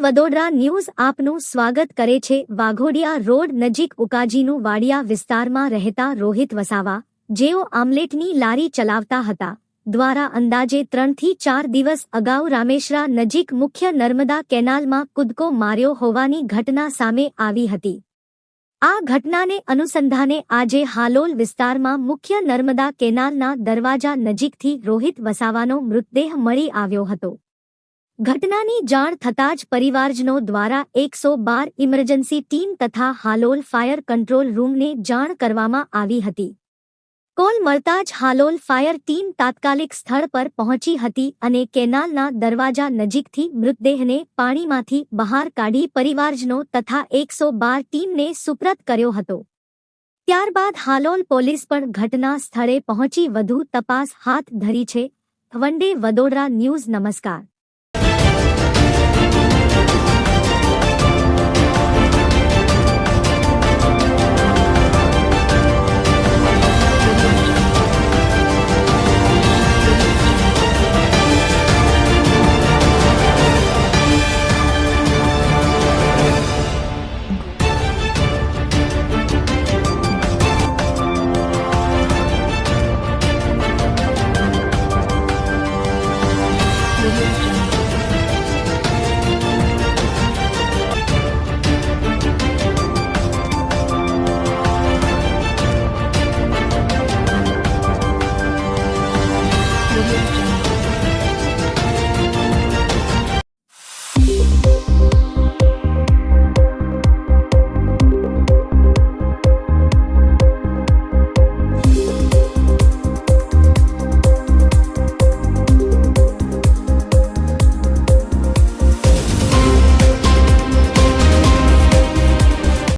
Vadodara news આપનું સ્વાગત કરે છે। વાઘોડિયા રોડ નજીક ઉકાજીનું વાડિયા વિસ્તારમાં રહેતા રોહિત વસાવા, જેઓ આમલેટની લારી ચલાવતા હતા, દ્વારા અંદાજે 3 થી 4 દિવસ અગાઉ રામેશ્વરા નજીક મુખ્ય નર્મદા કેનાલમાં કૂદકો માર્યો હોવાની ઘટના સામે આવી હતી। આ ઘટનાને અનુસંધાને આજે હાલોલ વિસ્તારમાં મુખ્ય નર્મદા કેનાલના દરવાજા નજીકથી રોહિત વસાવાનો મૃતદેહ મળી આવ્યો હતો। ઘટનાની જાણ થતાં જ પરિવારજનો દ્વારા 112 ઇમરજન્સી ટીમ તથા હાલોલ ફાયર કંટ્રોલ રૂમને જાણ કરવામાં આવી હતી। કોલ મળતા જ હાલોલ ફાયર ટીમ તાત્કાલિક સ્થળ પર પહોંચી હતી અને કેનાલના દરવાજા નજીકથી મૃતદેહને પાણીમાંથી બહાર કાઢી પરિવારજનો તથા 112 ટીમને સુપ્રત કર્યો હતો। ત્યારબાદ હાલોલ પોલીસ પણ ઘટના સ્થળે પહોંચી વધુ તપાસ હાથ ધરી છે। વન ડે વડોદરા ન્યૂઝ નમસ્કાર।